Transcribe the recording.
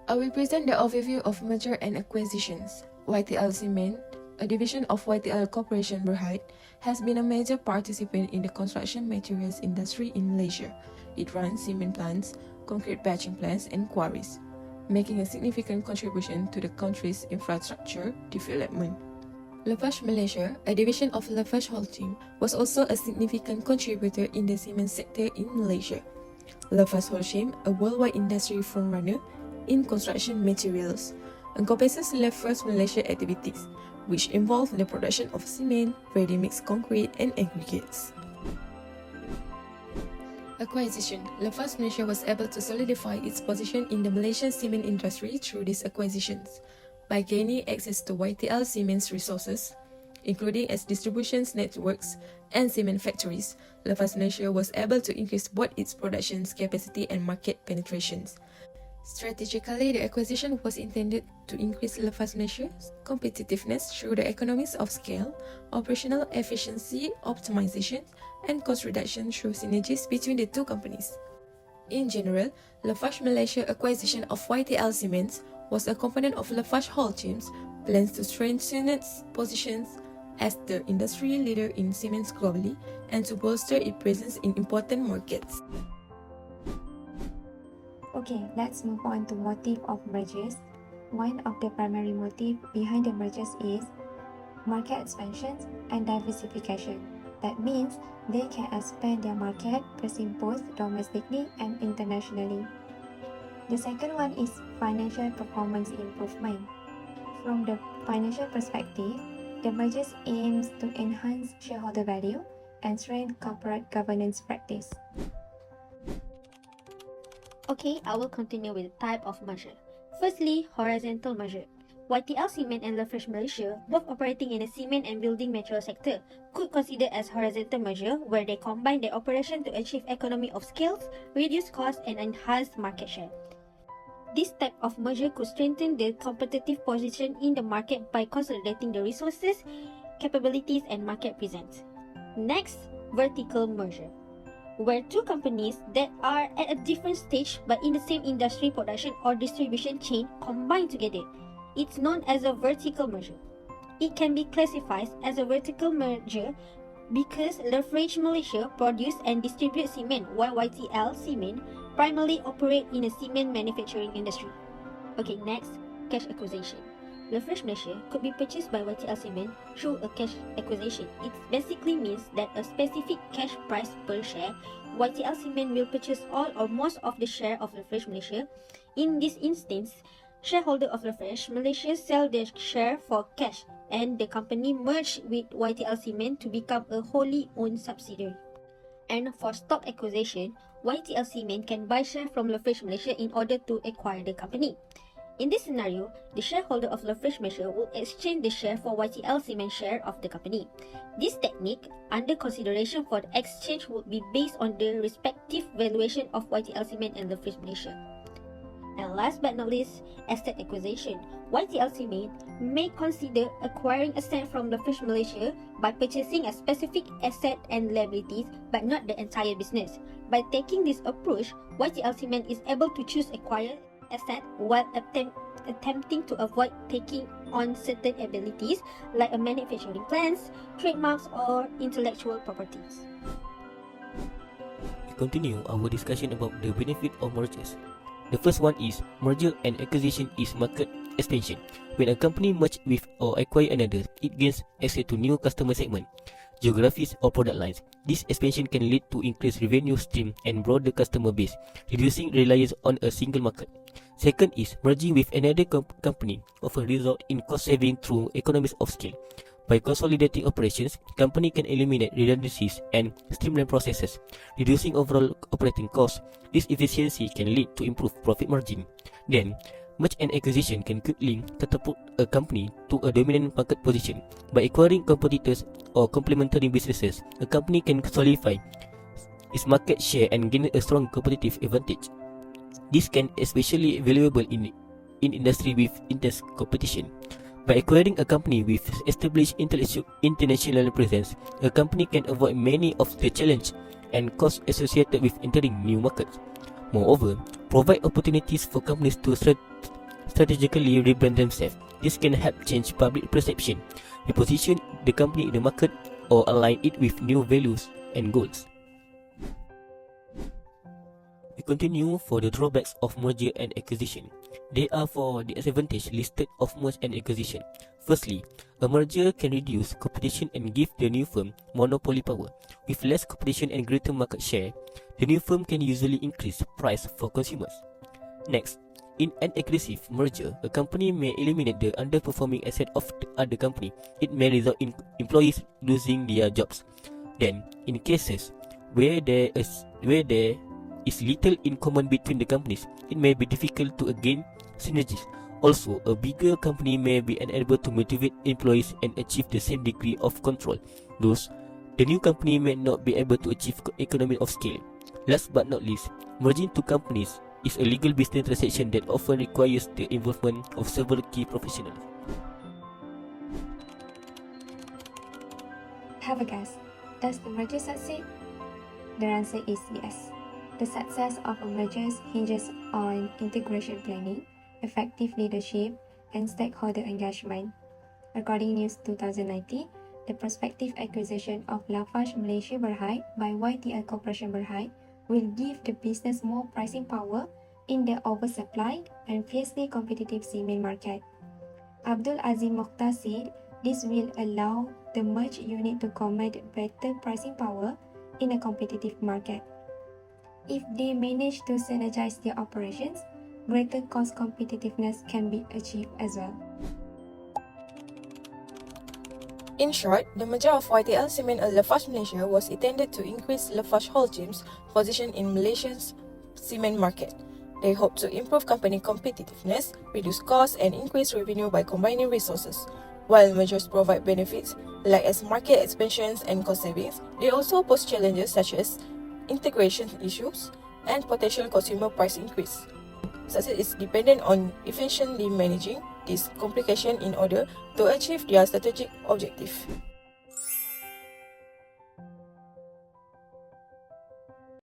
I will present the overview of merger and acquisitions. YTL Cement, a division of YTL Corporation Berhad, has been a major participant in the construction materials industry in Malaysia. It runs cement plants, concrete batching plants, and quarries, making a significant contribution to the country's infrastructure development. Lafarge Malaysia, a division of Lafarge Holding, was also a significant contributor in the cement sector in Malaysia. Lafarge Holding, a worldwide industry frontrunner in construction materials, encompasses Lafarge Malaysia activities, which involve the production of cement, ready-mix concrete, and aggregates. Acquisition. Lafarge Malaysia was able to solidify its position in the Malaysian cement industry through these acquisitions. By gaining access to YTL Cement's resources, including its distribution networks and cement factories, Lafarge Malaysia was able to increase both its production capacity and market penetrations. Strategically, the acquisition was intended to increase Lafarge Malaysia's competitiveness through the economies of scale, operational efficiency optimization, and cost reduction through synergies between the two companies. In general, Lafarge Malaysia acquisition of YTL Cement was a component of Lafarge Holding's plans to strengthen its positions as the industry leader in cements globally and to bolster its presence in important markets. Okay, let's move on to motive of mergers. One of the primary motive behind the mergers is market expansion and diversification. That means they can expand their market, present both domestically and internationally. The second one is financial performance improvement. From the financial perspective, the mergers aims to enhance shareholder value and strengthen corporate governance practice. Okay, I will continue with the type of merger. Firstly, horizontal merger. YTL Cement and Lafarge Malaysia, both operating in the cement and building material sector, could consider as horizontal merger where they combine their operation to achieve economy of scales, reduce costs, and enhance market share. This type of merger could strengthen their competitive position in the market by consolidating the resources, capabilities, and market presence. Next, vertical merger, where two companies that are at a different stage but in the same industry production or distribution chain combine together. It's known as a vertical merger. It can be classified as a vertical merger because Lafarge Malaysia produce and distribute cement while YTL Cement primarily operate in the cement manufacturing industry. Okay, next, cash acquisition. Lafarge Malaysia could be purchased by YTL Cement through a cash acquisition. It basically means that a specific cash price per share, YTL Cement will purchase all or most of the share of Lafarge Malaysia. In this instance, shareholder of Lafarge Malaysia sell their share for cash and the company merged with YTL Cement to become a wholly owned subsidiary. And for stock acquisition, YTL Cement can buy shares from Lafarge Malaysia in order to acquire the company. In this scenario, the shareholder of Lafarge Malaysia will exchange the share for YTL Cement share of the company. This technique, under consideration for the exchange, would be based on the respective valuation of YTL Cement and Lafarge Malaysia. And last but not least, asset acquisition. YTL Cement may consider acquiring asset from Lafarge Malaysia by purchasing a specific asset and liabilities, but not the entire business. By taking this approach, YTL Cement is able to choose acquire asset while attempting to avoid taking on certain abilities like a manufacturing plants, trademarks, or intellectual properties. We continue our discussion about the benefit of mergers. The first one is merger and acquisition is market expansion. When a company merges with or acquire another, it gains access to new customer segment, geographies or product lines. This expansion can lead to increased revenue stream and broader customer base, reducing reliance on a single market. Second is merging with another company often result in cost saving through economies of scale. By consolidating operations, company can eliminate redundancies and streamline processes, reducing overall operating costs. This efficiency can lead to improved profit margin. Then, merge and acquisition can quickly catapult a company to a dominant market position. By acquiring competitors or complementary businesses, a company can solidify its market share and gain a strong competitive advantage. This can especially valuable in industry with intense competition. By acquiring a company with established international presence, a company can avoid many of the challenges and costs associated with entering new markets. Moreover, provide opportunities for companies to strategically rebrand themselves. This can help change public perception, reposition the company in the market, or align it with new values and goals. We continue for the drawbacks of merger and acquisition. They are for the disadvantage listed of merger and acquisition. Firstly, a merger can reduce competition and give the new firm monopoly power. With less competition and greater market share, the new firm can usually increase price for consumers. Next, in an aggressive merger, a company may eliminate the underperforming asset of the other company. It may result in employees losing their jobs. Then, in cases where there is little in common between the companies, it may be difficult to gain synergies. Also, a bigger company may be unable to motivate employees and achieve the same degree of control. Thus, the new company may not be able to achieve economy of scale. Last but not least, merging two companies is a legal business transaction that often requires the involvement of several key professionals. Have a guess. Does the merger succeed? The answer is yes. The success of a merger hinges on integration planning, effective leadership, and stakeholder engagement. According to News 2019, the prospective acquisition of Lafarge Malaysia Berhad by YTL Corporation Berhad will give the business more pricing power in the oversupplied and fiercely competitive cement market. Abdul Azim Mokhtar said this will allow the merged unit to command better pricing power in a competitive market. If they manage to synergize their operations, greater cost competitiveness can be achieved as well. In short, the merger of YTL Cement and Lafarge Malaysia was intended to increase Lafarge Holcim's position in Malaysia's cement market. They hope to improve company competitiveness, reduce costs, and increase revenue by combining resources. While mergers provide benefits, like as market expansions and cost savings, they also pose challenges such as integration issues and potential consumer price increase. Success is dependent on efficiently managing this complication in order to achieve their strategic objective.